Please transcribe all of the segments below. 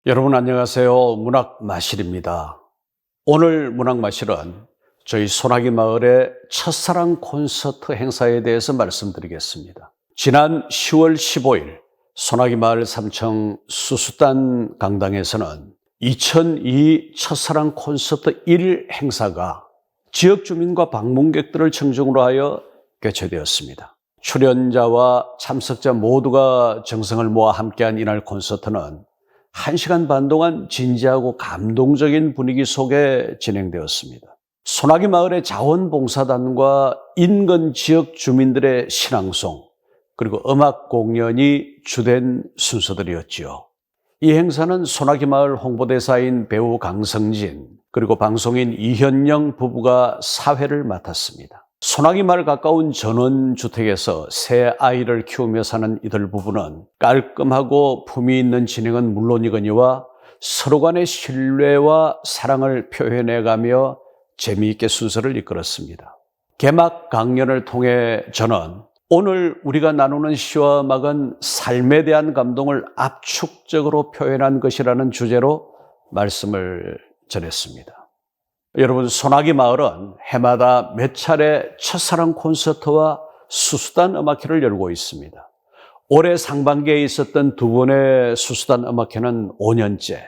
여러분 안녕하세요. 문학마실입니다. 오늘 문학마실은 저희 소나기 마을의 첫사랑 콘서트 행사에 대해서 말씀드리겠습니다. 지난 10월 15일 소나기 마을 삼청 수수단 강당에서는 2002 첫사랑 콘서트 1 행사가 지역 주민과 방문객들을 청중으로 하여 개최되었습니다. 출연자와 참석자 모두가 정성을 모아 함께한 이날 콘서트는 1시간 반 동안 진지하고 감동적인 분위기 속에 진행되었습니다. 소나기 마을의 자원봉사단과 인근 지역 주민들의 신앙송, 그리고 음악 공연이 주된 순서들이었지요. 이 행사는 소나기 마을 홍보대사인 배우 강성진, 그리고 방송인 이현영 부부가 사회를 맡았습니다. 소나기 마을 가까운 전원주택에서 새 아이를 키우며 사는 이들 부부는 깔끔하고 품위 있는 진행은 물론이거니와 서로 간의 신뢰와 사랑을 표현해가며 재미있게 순서를 이끌었습니다. 개막 강연을 통해 저는 오늘 우리가 나누는 시와 음악은 삶에 대한 감동을 압축적으로 표현한 것이라는 주제로 말씀을 전했습니다. 여러분, 소나기 마을은 해마다 몇 차례 첫사랑 콘서트와 수수단 음악회를 열고 있습니다. 올해 상반기에 있었던 두 번의 수수단 음악회는 5년째,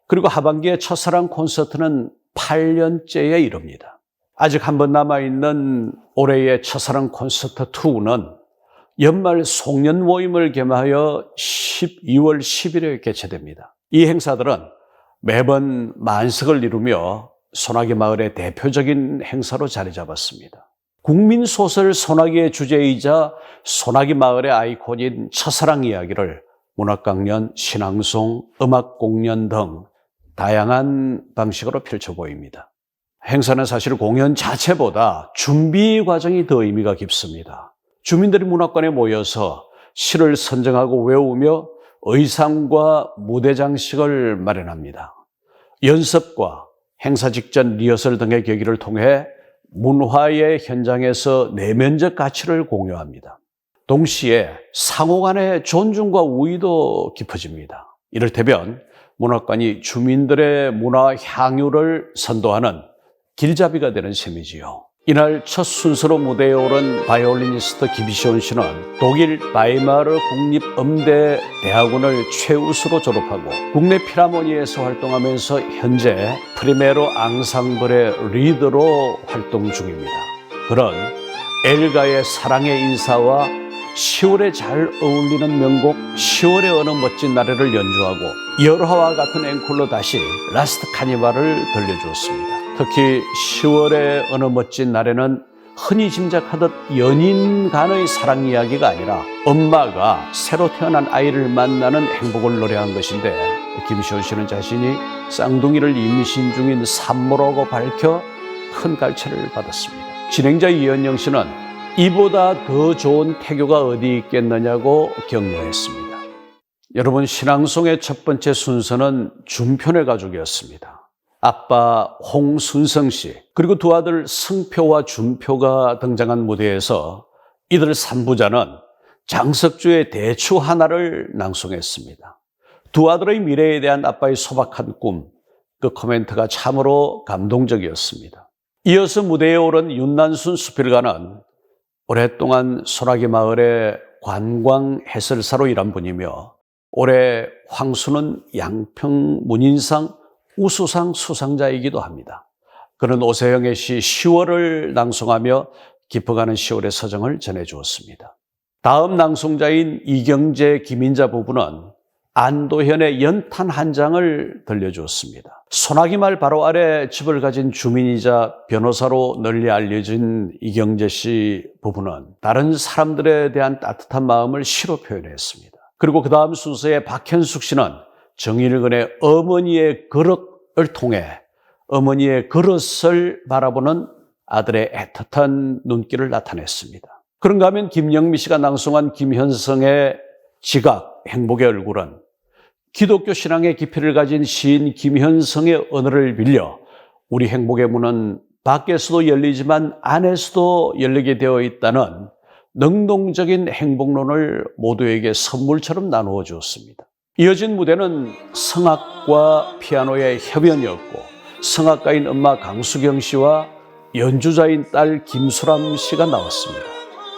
그리고 하반기에 첫사랑 콘서트는 8년째에 이릅니다. 아직 한 번 남아있는 올해의 첫사랑 콘서트 2는 연말 송년 모임을 겸하여 12월 10일에 개최됩니다. 이 행사들은 매번 만석을 이루며 소나기 마을의 대표적인 행사로 자리 잡았습니다. 국민소설 소나기의 주제이자 소나기 마을의 아이콘인 첫사랑 이야기를 문학강연, 신앙송, 음악공연 등 다양한 방식으로 펼쳐 보입니다. 행사는 사실 공연 자체보다 준비 과정이 더 의미가 깊습니다. 주민들이 문학관에 모여서 시를 선정하고 외우며 의상과 무대 장식을 마련합니다. 연습과 행사 직전 리허설 등의 계기를 통해 문화의 현장에서 내면적 가치를 공유합니다. 동시에 상호 간의 존중과 우위도 깊어집니다. 이를테면 문학관이 주민들의 문화 향유를 선도하는 길잡이가 되는 셈이지요. 이날 첫 순서로 무대에 오른 바이올리니스트 김시온 씨는 독일 바이마르 국립음대대학원을 최우수로 졸업하고 국내 필하모니에서 활동하면서 현재 프리메로 앙상블의 리더로 활동 중입니다. 그런 엘가의 사랑의 인사와 10월에 잘 어울리는 명곡 10월의 어느 멋진 날에를 연주하고 열화와 같은 앵콜로 다시 라스트 카니발을 들려주었습니다. 특히 10월의 어느 멋진 날에는 흔히 짐작하듯 연인 간의 사랑 이야기가 아니라 엄마가 새로 태어난 아이를 만나는 행복을 노래한 것인데, 김시온 씨는 자신이 쌍둥이를 임신 중인 산모라고 밝혀 큰 갈채를 받았습니다. 진행자 이현영 씨는 이보다 더 좋은 태교가 어디 있겠느냐고 격려했습니다. 여러분, 신앙송의 첫 번째 순서는 준편의 가족이었습니다. 아빠 홍순성 씨, 그리고 두 아들 승표와 준표가 등장한 무대에서 이들 3부자는 장석주의 대추 하나를 낭송했습니다. 두 아들의 미래에 대한 아빠의 소박한 꿈, 그 코멘트가 참으로 감동적이었습니다. 이어서 무대에 오른 윤난순 수필가는 오랫동안 소나기 마을의 관광 해설사로 일한 분이며 올해 황수는 양평 문인상 우수상 수상자이기도 합니다. 그는 오세영의 시 10월을 낭송하며 깊어가는 10월의 서정을 전해주었습니다. 다음 낭송자인 이경재, 김인자 부부는 안도현의 연탄 한 장을 들려주었습니다. 소나기 마을 바로 아래 집을 가진 주민이자 변호사로 널리 알려진 이경재 씨 부부는 다른 사람들에 대한 따뜻한 마음을 시로 표현했습니다. 그리고 그 다음 순서에 박현숙 씨는 정일근의 어머니의 그릇을 통해 어머니의 그릇을 바라보는 아들의 애틋한 눈길을 나타냈습니다. 그런가 하면 김영미 씨가 낭송한 김현성의 지각, 행복의 얼굴은 기독교 신앙의 깊이를 가진 시인 김현성의 언어를 빌려 우리 행복의 문은 밖에서도 열리지만 안에서도 열리게 되어 있다는 능동적인 행복론을 모두에게 선물처럼 나누어 주었습니다. 이어진 무대는 성악과 피아노의 협연이었고 성악가인 엄마 강수경 씨와 연주자인 딸 김수람 씨가 나왔습니다.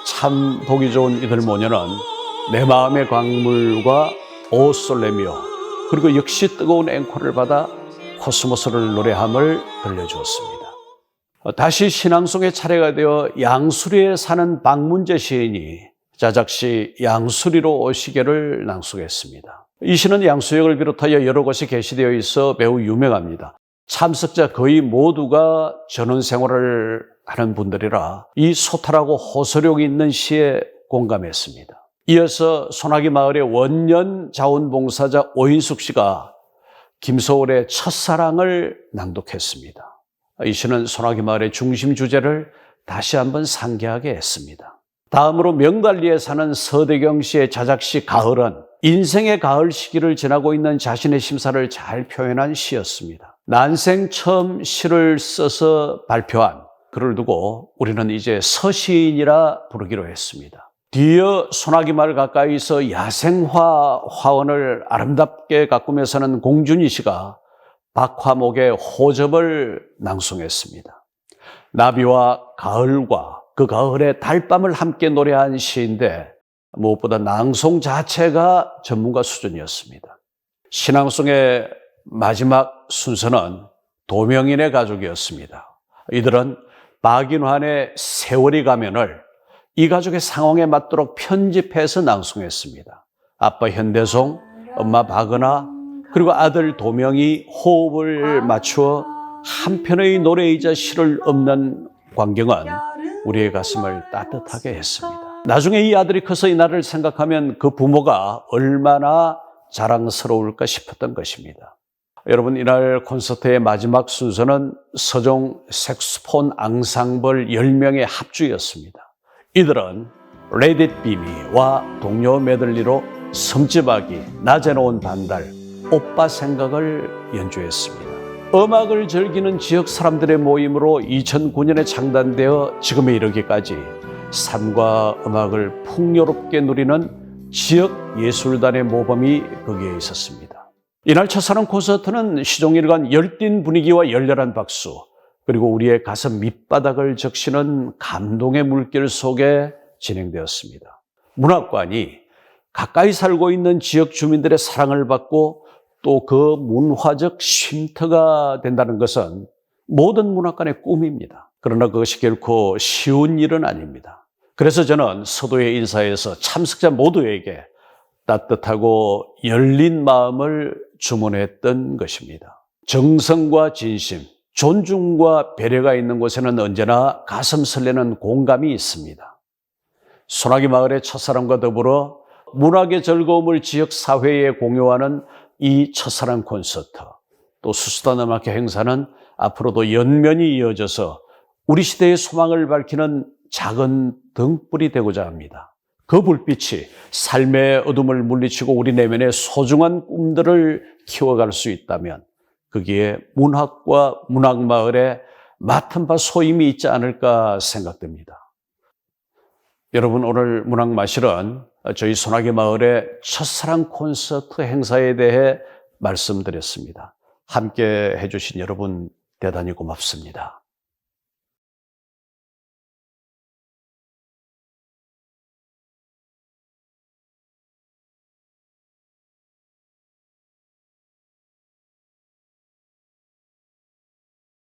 참 보기 좋은 이들 모녀는 내 마음의 광물과 오 솔레미오 그리고 역시 뜨거운 앵콜을 받아 코스모스를 노래함을 들려주었습니다. 다시 신앙송의 차례가 되어 양수리에 사는 박문재 시인이 자작시 양수리로 오시게를 낭송했습니다. 이 시는 양수역을 비롯하여 여러 곳에 게시되어 있어 매우 유명합니다. 참석자 거의 모두가 전원 생활을 하는 분들이라 이 소탈하고 호소력이 있는 시에 공감했습니다. 이어서 소나기 마을의 원년 자원봉사자 오인숙 씨가 김소월의 첫사랑을 낭독했습니다. 이 시는 소나기 마을의 중심 주제를 다시 한번 상기하게 했습니다. 다음으로 명달리에 사는 서대경 씨의 자작시 가을은 인생의 가을 시기를 지나고 있는 자신의 심사를 잘 표현한 시였습니다. 난생 처음 시를 써서 발표한 글을 두고 우리는 이제 서시인이라 부르기로 했습니다. 뒤이어 소나기 마을 가까이서 야생화 화원을 아름답게 가꾸며 사는 공준희 씨가 박화목의 호접을 낭송했습니다. 나비와 가을과 그 가을의 달밤을 함께 노래한 시인데 무엇보다 낭송 자체가 전문가 수준이었습니다. 신앙송의 마지막 순서는 도명인의 가족이었습니다. 이들은 박인환의 세월이 가면을 이 가족의 상황에 맞도록 편집해서 낭송했습니다. 아빠 현대송, 엄마 박은하, 그리고 아들 도명이 호흡을 맞추어 한 편의 노래이자 시를 읊는 광경은 우리의 가슴을 따뜻하게 했습니다. 나중에 이 아들이 커서 이 날을 생각하면 그 부모가 얼마나 자랑스러울까 싶었던 것입니다. 여러분, 이날 콘서트의 마지막 순서는 서종 색소폰 앙상블 10명의 합주였습니다. 이들은 Let It Be Me와 동료 메들리로 섬지박이, 낮에 놓은 반달, 오빠 생각을 연주했습니다. 음악을 즐기는 지역 사람들의 모임으로 2009년에 창단되어 지금에 이르기까지 삶과 음악을 풍요롭게 누리는 지역 예술단의 모범이 거기에 있었습니다. 이날 첫사랑 콘서트는 시종일관 열띤 분위기와 열렬한 박수, 그리고 우리의 가슴 밑바닥을 적시는 감동의 물결 속에 진행되었습니다. 문학관이 가까이 살고 있는 지역 주민들의 사랑을 받고 또 그 문화적 쉼터가 된다는 것은 모든 문학관의 꿈입니다. 그러나 그것이 결코 쉬운 일은 아닙니다. 그래서 저는 서도의 인사에서 참석자 모두에게 따뜻하고 열린 마음을 주문했던 것입니다. 정성과 진심, 존중과 배려가 있는 곳에는 언제나 가슴 설레는 공감이 있습니다. 소나기 마을의 첫사랑과 더불어 문학의 즐거움을 지역 사회에 공유하는 이 첫사랑 콘서트, 또 수수단 음악회 행사는 앞으로도 연면이 이어져서 우리 시대의 소망을 밝히는 작은 등불이 되고자 합니다. 그 불빛이 삶의 어둠을 물리치고 우리 내면의 소중한 꿈들을 키워갈 수 있다면 거기에 문학과 문학마을에 맡은 바 소임이 있지 않을까 생각됩니다. 여러분, 오늘 문학마실은 저희 소나기 마을의 첫사랑 콘서트 행사에 대해 말씀드렸습니다. 함께 해주신 여러분 대단히 고맙습니다.